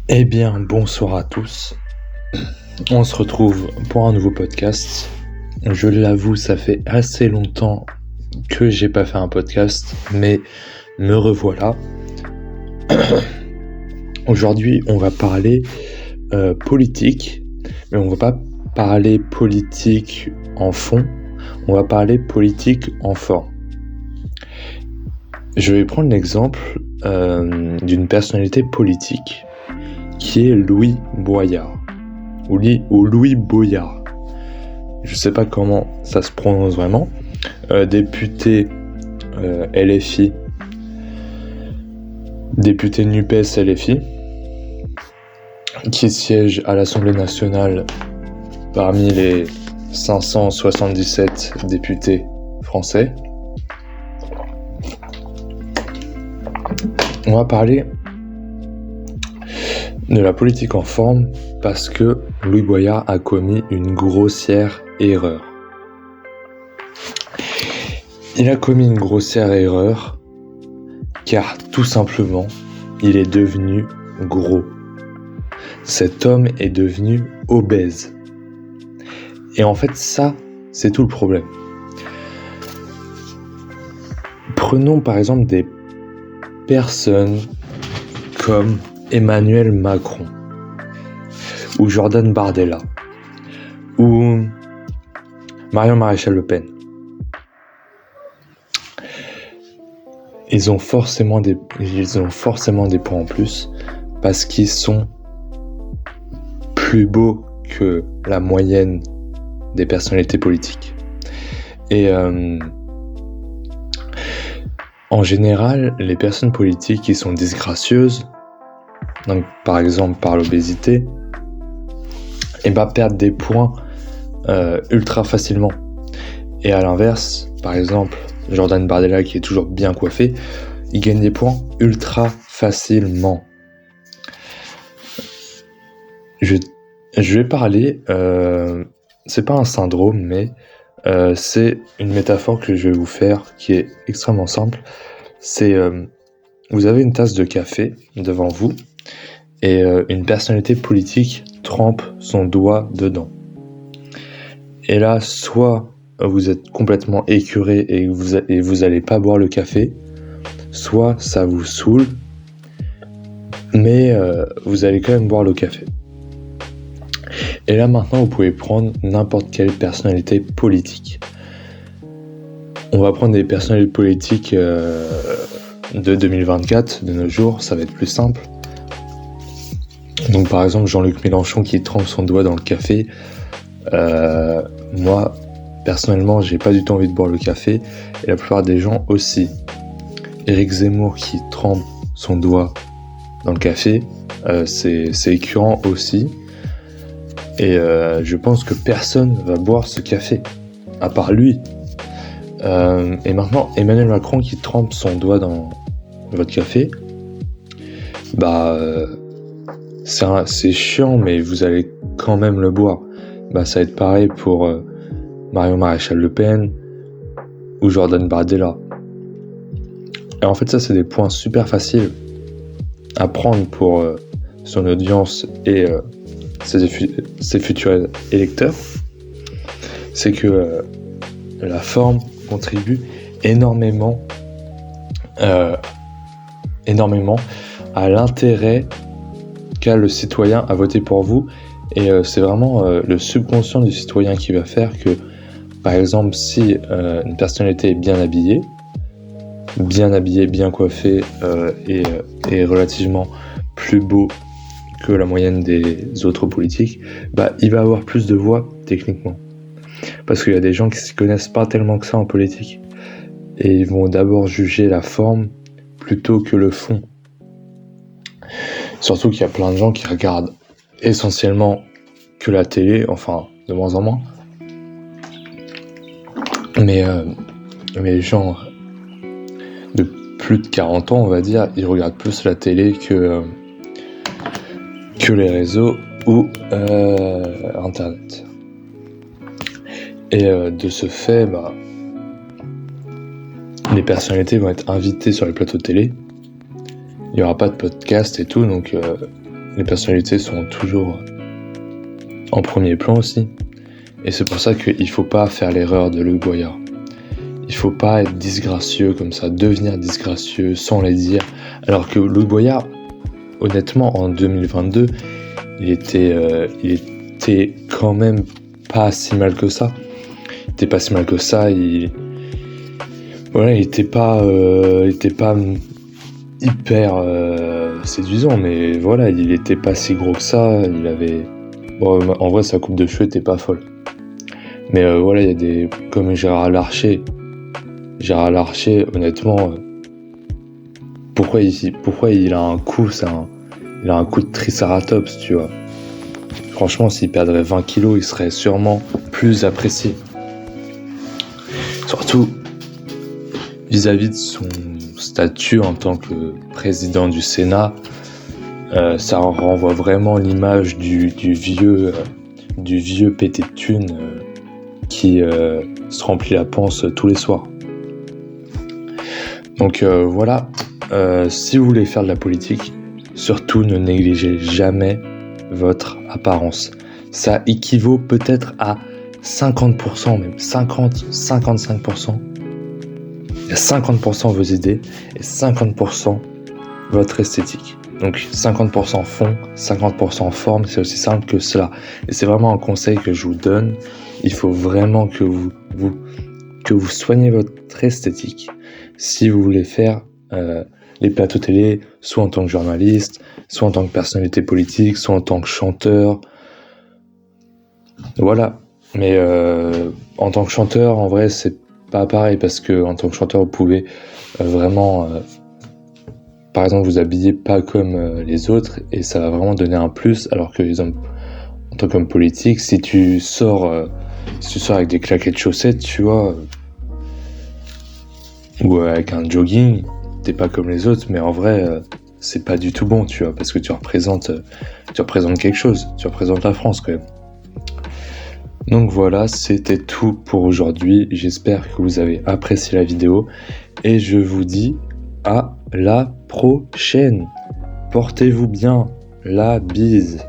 Eh bien, bonsoir à tous. On se retrouve pour un nouveau podcast. Je l'avoue, ça fait assez longtemps que j'ai pas fait un podcast, mais me revoilà. Aujourd'hui, on va parler politique, mais on va pas parler politique en fond, on va parler politique en forme. Je vais prendre l'exemple d'une personnalité politique qui est Louis Boyard, ou Louis Boyard. Je sais pas comment ça se prononce vraiment. Député LFI, député NUPES LFI, qui siège à l'Assemblée nationale parmi les 577 députés français. On va parler de la politique en forme parce que Louis Boyard a commis une grossière erreur. Il a commis une grossière erreur car tout simplement, il est devenu gros. Cet homme est devenu obèse. Et en fait, ça, c'est tout le problème. Prenons par exemple des personnes comme Emmanuel Macron, ou Jordan Bardella, ou Marion Maréchal Le Pen. Ils ont forcément des points en plus parce qu'ils sont plus beaux que la moyenne des personnalités politiques. Et en général, les personnes politiques qui sont disgracieuses, donc par exemple par l'obésité, perdent des points ultra facilement. Et à l'inverse, par exemple, Jordan Bardella qui est toujours bien coiffé, il gagne des points ultra facilement. Je vais parler, c'est pas un syndrome, mais c'est une métaphore que je vais vous faire qui est extrêmement simple. C'est vous avez une tasse de café devant vous et une personnalité politique trempe son doigt dedans. Et là, soit vous êtes complètement écœuré et vous allez pas boire le café, soit ça vous saoule, mais vous allez quand même boire le café. Et là maintenant, vous pouvez prendre n'importe quelle personnalité politique. On va prendre des personnalités politiques de 2024, de nos jours, ça va être plus simple. Donc par exemple, Jean-Luc Mélenchon qui trempe son doigt dans le café. Moi, personnellement, j'ai pas du tout envie de boire le café, et la plupart des gens aussi. Éric Zemmour qui trempe son doigt dans le café, c'est écœurant aussi. Et je pense que personne va boire ce café, à part lui. Et maintenant, Emmanuel Macron qui trempe son doigt dans votre café, c'est chiant, mais vous allez quand même le boire. Ça va être pareil pour Marion Maréchal Le Pen ou Jordan Bardella. Et en fait, ça, c'est des points super faciles à prendre pour son audience et ses futurs électeurs. C'est que la forme contribue énormément à l'intérêt qu'a le citoyen à voter pour vous. Et c'est vraiment le subconscient du citoyen qui va faire que, par exemple, si une personnalité est bien habillée, bien coiffé et relativement plus beau que la moyenne des autres politiques, il va avoir plus de voix techniquement. Parce qu'il y a des gens qui s'y connaissent pas tellement que ça en politique. Et ils vont d'abord juger la forme plutôt que le fond. Surtout qu'il y a plein de gens qui regardent essentiellement que la télé, enfin de moins en moins. Mais les gens de plus de 40 ans, on va dire, ils regardent plus la télé que les réseaux ou Internet. Et de ce fait, les personnalités vont être invitées sur les plateaux de télé. Il n'y aura pas de podcast et tout, donc les personnalités sont toujours en premier plan aussi. Et c'est pour ça qu'il faut pas faire l'erreur de Luc Boyard. Il faut pas être disgracieux comme ça, devenir disgracieux sans les dire. Alors que Luc Boyard, honnêtement, en 2022, il était quand même pas si mal que ça. Il était pas si mal que ça. Il était pas hyper séduisant, mais voilà, il était pas si gros que ça. En vrai, sa coupe de cheveux était pas folle. Mais voilà, il y a des comme Gérard Larcher, honnêtement, pourquoi il a un coup, il a un coup de triceratops, tu vois. Franchement, s'il perdrait 20 kilos, il serait sûrement plus apprécié. Surtout vis-à-vis de son statut en tant que président du Sénat, ça renvoie vraiment l'image du vieux pété de thunes qui se remplit la panse tous les soirs. Donc voilà, si vous voulez faire de la politique, surtout ne négligez jamais votre apparence. Ça équivaut peut-être à 50%, même 50-55%. Il y a 50% vos idées et 50% votre esthétique. Donc 50% fond, 50% forme, c'est aussi simple que cela. Et c'est vraiment un conseil que je vous donne. Il faut vraiment que vous soignez votre esthétique. Si vous voulez faire les plateaux télé, soit en tant que journaliste, soit en tant que personnalité politique, soit en tant que chanteur. Voilà. Mais en tant que chanteur, en vrai, c'est pas pareil, parce que en tant que chanteur, vous pouvez vraiment, par exemple, vous habiller pas comme les autres, et ça va vraiment donner un plus. Alors que, en tant qu'homme politique, si tu sors avec des claquettes chaussettes, tu vois, ou avec un jogging, t'es pas comme les autres, mais en vrai, c'est pas du tout bon, tu vois, parce que tu représentes quelque chose, tu représentes la France quand même. Donc voilà, c'était tout pour aujourd'hui. J'espère que vous avez apprécié la vidéo et je vous dis à la prochaine. Portez-vous bien. La bise.